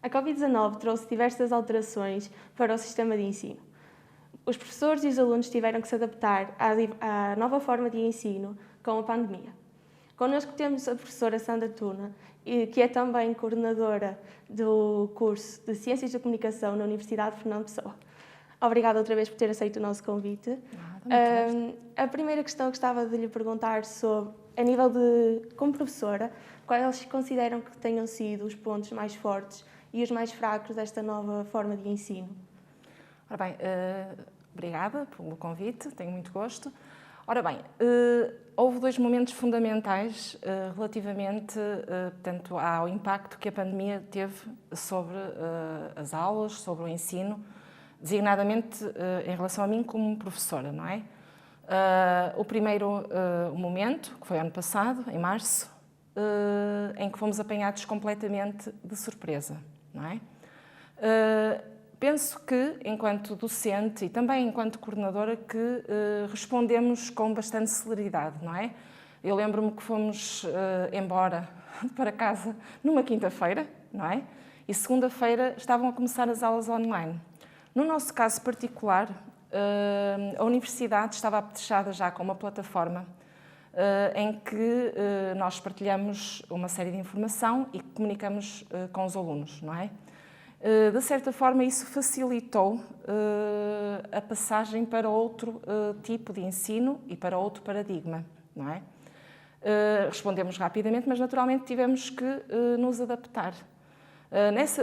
A Covid-19 trouxe diversas alterações para o sistema de ensino. Os professores e os alunos tiveram que se adaptar à nova forma de ensino com a pandemia. Connosco temos a professora Sandra Tuna, que é também coordenadora do curso de Ciências da Comunicação na Universidade de Fernando Pessoa. Obrigada outra vez por ter aceito o nosso convite. A primeira questão que gostava de lhe perguntar sobre, a nível de, como professora, quais consideram que tenham sido os pontos mais fortes e os mais fracos desta nova forma de ensino? Ora bem, obrigada pelo convite, tenho muito gosto. Ora bem, houve dois momentos fundamentais relativamente portanto, ao impacto que a pandemia teve sobre as aulas, sobre o ensino, designadamente em relação a mim como professora, não é? O primeiro momento, que foi ano passado, em março, em que fomos apanhados completamente de surpresa, não é? Penso que, enquanto docente e também enquanto coordenadora, que respondemos com bastante celeridade, não é? Eu lembro-me que fomos embora para casa numa quinta-feira, não é? E segunda-feira estavam a começar as aulas online. No nosso caso particular, a universidade estava apetechada já com uma plataforma em que nós partilhamos uma série de informação e comunicamos com os alunos, não é? De certa forma, isso facilitou a passagem para outro tipo de ensino e para outro paradigma, não é? Respondemos rapidamente, mas naturalmente tivemos que nos adaptar.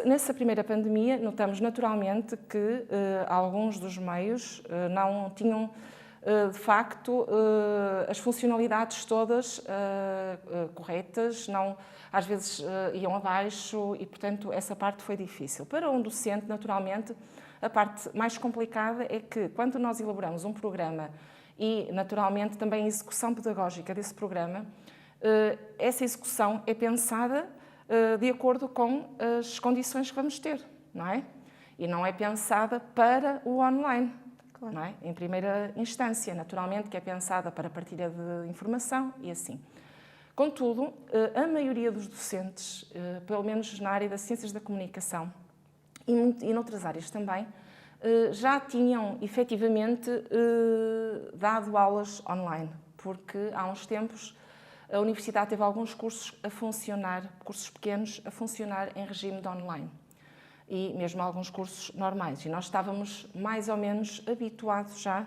Nessa primeira pandemia, notamos naturalmente que alguns dos meios não tinham, de facto, as funcionalidades todas corretas, não, às vezes iam abaixo e, portanto, essa parte foi difícil. Para um docente, naturalmente, a parte mais complicada é que, quando nós elaboramos um programa e, naturalmente, também a execução pedagógica desse programa, essa execução é pensada de acordo com as condições que vamos ter, não é? E não é pensada para o online, claro. Não é? Em primeira instância, naturalmente, que é pensada para a partilha de informação e assim. Contudo, a maioria dos docentes, pelo menos na área das ciências da comunicação e noutras áreas também, já tinham efetivamente dado aulas online, porque há uns tempos a universidade teve alguns cursos a funcionar, cursos pequenos, a funcionar em regime de online. E mesmo alguns cursos normais. E nós estávamos mais ou menos habituados já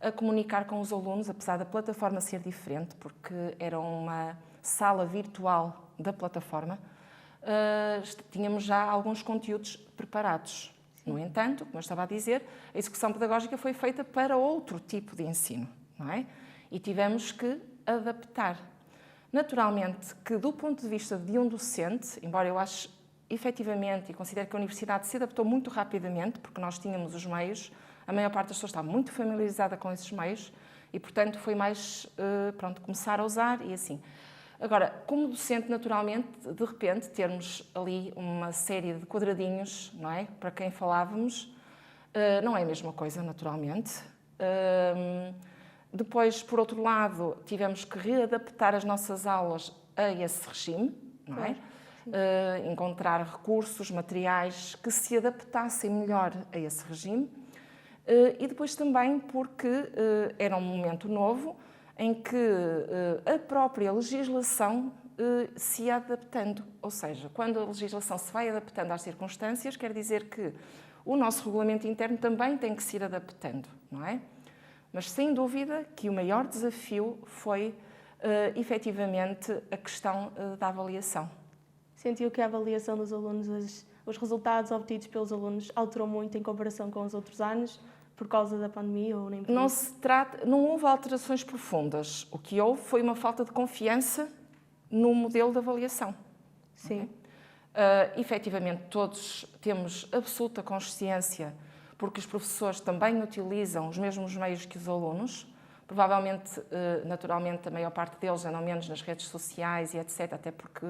a comunicar com os alunos, apesar da plataforma ser diferente, porque era uma sala virtual da plataforma, tínhamos já alguns conteúdos preparados. No entanto, como eu estava a dizer, a execução pedagógica foi feita para outro tipo de ensino, não é? E tivemos que adaptar. Naturalmente que, do ponto de vista de um docente, embora eu ache efetivamente e considero que a universidade se adaptou muito rapidamente, porque nós tínhamos os meios, a maior parte das pessoas está muito familiarizada com esses meios e, portanto, foi mais, começar a usar e assim. Agora, como docente, naturalmente, de repente, termos ali uma série de quadradinhos, não é? Para quem falávamos, não é a mesma coisa, naturalmente. Depois, por outro lado, tivemos que readaptar as nossas aulas a esse regime, não é? Encontrar recursos, materiais que se adaptassem melhor a esse regime. E depois também porque era um momento novo em que a própria legislação se ia adaptando. Ou seja, quando a legislação se vai adaptando às circunstâncias, quer dizer que o nosso regulamento interno também tem que se ir adaptando, não é? Mas, sem dúvida, que o maior desafio foi, efetivamente, a questão da avaliação. Sentiu que a avaliação dos alunos, os resultados obtidos pelos alunos, alterou muito em comparação com os outros anos, por causa da pandemia ou nem por isso? Não houve alterações profundas. O que houve foi uma falta de confiança no modelo de avaliação. Sim. Okay? Efetivamente, todos temos absoluta consciência, porque os professores também utilizam os mesmos meios que os alunos, provavelmente, naturalmente, a maior parte deles andam menos nas redes sociais e etc., até porque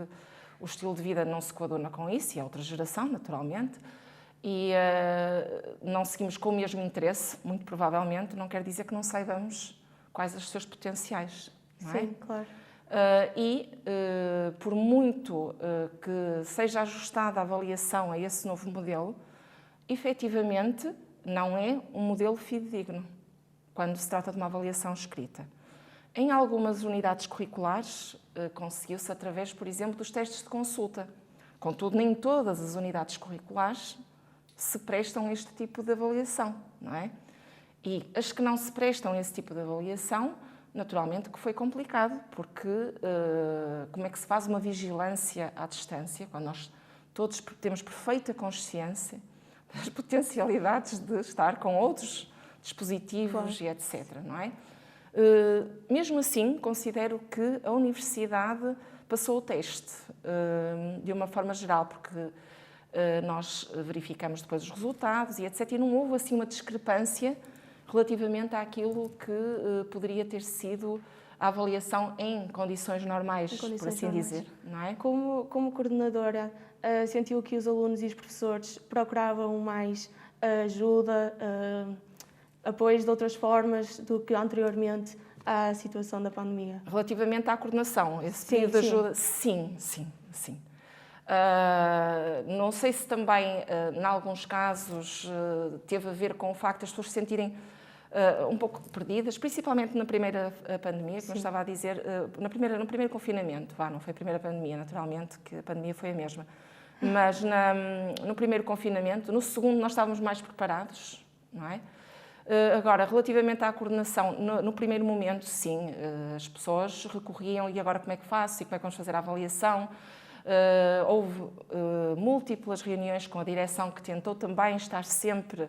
o estilo de vida não se coaduna com isso, e é outra geração, naturalmente, e não seguimos com o mesmo interesse, muito provavelmente, não quer dizer que não saibamos quais os seus potenciais, não é? Sim, claro. Por muito que seja ajustada a avaliação a esse novo modelo, efetivamente não é um modelo fidedigno quando se trata de uma avaliação escrita. Em algumas unidades curriculares conseguiu-se através, por exemplo, dos testes de consulta. Contudo, nem todas as unidades curriculares se prestam este tipo de avaliação, não é? E as que não se prestam esse tipo de avaliação, naturalmente que foi complicado, porque como é que se faz uma vigilância à distância, quando nós todos temos perfeita consciência das potencialidades de estar com outros dispositivos e etc., não é? Mesmo assim, considero que a universidade passou o teste de uma forma geral, porque nós verificamos depois os resultados e etc., e não houve assim uma discrepância relativamente àquilo que poderia ter sido a avaliação em condições normais, por assim dizer, não é? Como coordenadora, sentiu que os alunos e os professores procuravam mais ajuda, apoios de outras formas do que anteriormente à situação da pandemia? Relativamente à coordenação, esse pedido de ajuda, sim. Não sei se também, em alguns casos, teve a ver com o facto de as pessoas se sentirem um pouco perdidas, principalmente na primeira pandemia, como eu estava a dizer, no primeiro confinamento. Não foi a primeira pandemia, naturalmente, que a pandemia foi a mesma. Mas no primeiro confinamento, no segundo nós estávamos mais preparados, não é? Agora, relativamente à coordenação, no primeiro momento, sim, as pessoas recorriam, e agora como é que faço, e como é que vamos fazer a avaliação? Houve múltiplas reuniões com a direção que tentou também estar sempre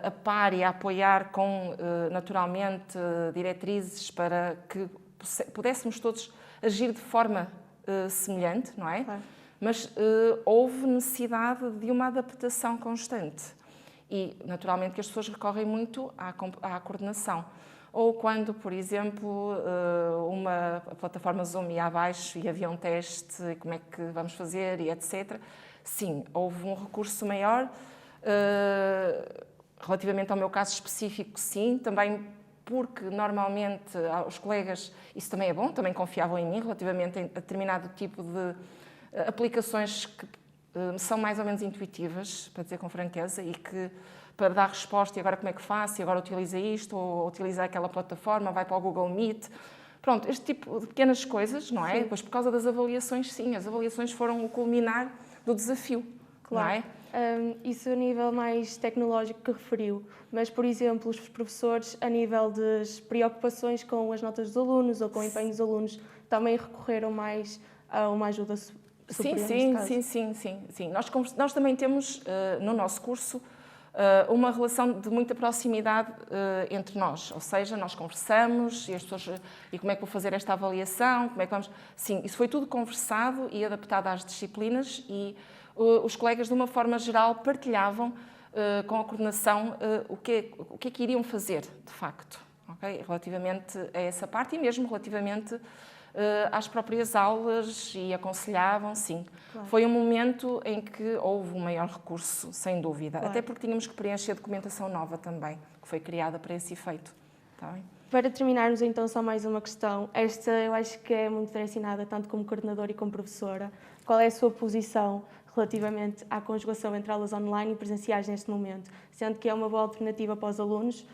a par e a apoiar com, naturalmente, diretrizes para que pudéssemos todos agir de forma semelhante, não é? Claro. Mas houve necessidade de uma adaptação constante e, naturalmente, que as pessoas recorrem muito à coordenação. Ou quando, por exemplo, a plataforma Zoom ia abaixo e havia um teste, e como é que vamos fazer e etc. Sim, houve um recurso maior. Relativamente ao meu caso específico, sim, também porque normalmente os colegas, isso também é bom, também confiavam em mim relativamente a determinado tipo de aplicações que são mais ou menos intuitivas, para dizer com franqueza, e que para dar resposta, e agora como é que faço, e agora utiliza isto, ou utiliza aquela plataforma, vai para o Google Meet. Pronto, este tipo de pequenas coisas, não é? Sim. Depois, por causa das avaliações, sim, as avaliações foram o culminar do desafio, Claro. não é? Isso a nível mais tecnológico que referiu, mas, por exemplo, os professores, a nível das preocupações com as notas dos alunos ou com o empenho dos alunos, também recorreram mais a uma ajuda superior, Sim. Nós também temos, no nosso curso, uma relação de muita proximidade entre nós, ou seja, nós conversamos e as pessoas, e como é que vou fazer esta avaliação, como é que vamos... Sim, isso foi tudo conversado e adaptado às disciplinas e os colegas, de uma forma geral, partilhavam com a coordenação o que é que iriam fazer, de facto, okay? Relativamente a essa parte e mesmo relativamente às próprias aulas e aconselhavam, sim. Claro. Foi um momento em que houve um maior recurso, sem dúvida, claro. Até porque tínhamos que preencher documentação nova também, que foi criada para esse efeito. Tá bem? Para terminarmos, então, só mais uma questão. Esta eu acho que é muito direcionada, tanto como coordenadora e como professora. Qual é a sua posição relativamente à conjugação entre aulas online e presenciais neste momento? Sendo que é uma boa alternativa para os alunos,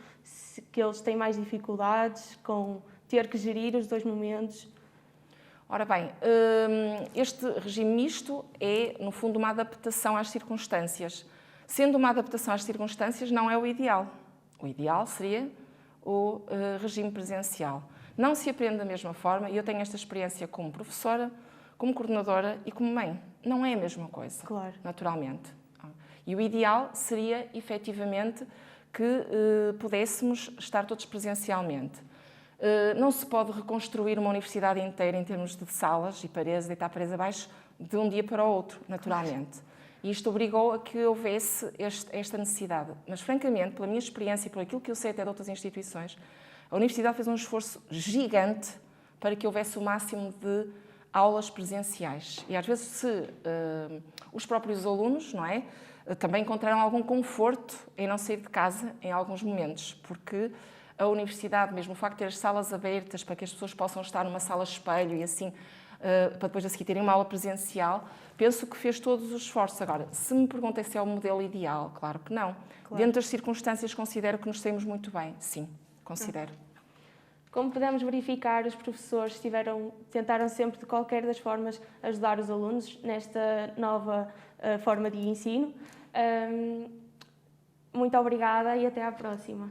que eles têm mais dificuldades com ter que gerir os dois momentos. Ora bem, este regime misto é, no fundo, uma adaptação às circunstâncias. Sendo uma adaptação às circunstâncias, não é o ideal. O ideal seria o regime presencial. Não se aprende da mesma forma, e eu tenho esta experiência como professora, como coordenadora e como mãe. Não é a mesma coisa, claro. Naturalmente. E o ideal seria, efetivamente, que pudéssemos estar todos presencialmente. Não se pode reconstruir uma universidade inteira em termos de salas e paredes, deitar paredes abaixo, de um dia para o outro, naturalmente. E isto obrigou a que houvesse esta necessidade. Mas, francamente, pela minha experiência e por aquilo que eu sei até de outras instituições, a universidade fez um esforço gigante para que houvesse o máximo de aulas presenciais. E, às vezes, os próprios alunos, não é, também encontraram algum conforto em não sair de casa em alguns momentos, porque a universidade, mesmo o facto de ter as salas abertas para que as pessoas possam estar numa sala espelho e assim, para depois a seguir terem uma aula presencial, penso que fez todos os esforços. Agora, se me perguntem se é o modelo ideal, claro que não. Claro. Dentro das circunstâncias, considero que nos saímos muito bem. Sim, considero. Como podemos verificar, os professores tentaram sempre, de qualquer das formas, ajudar os alunos nesta nova forma de ensino. Muito obrigada e até à próxima.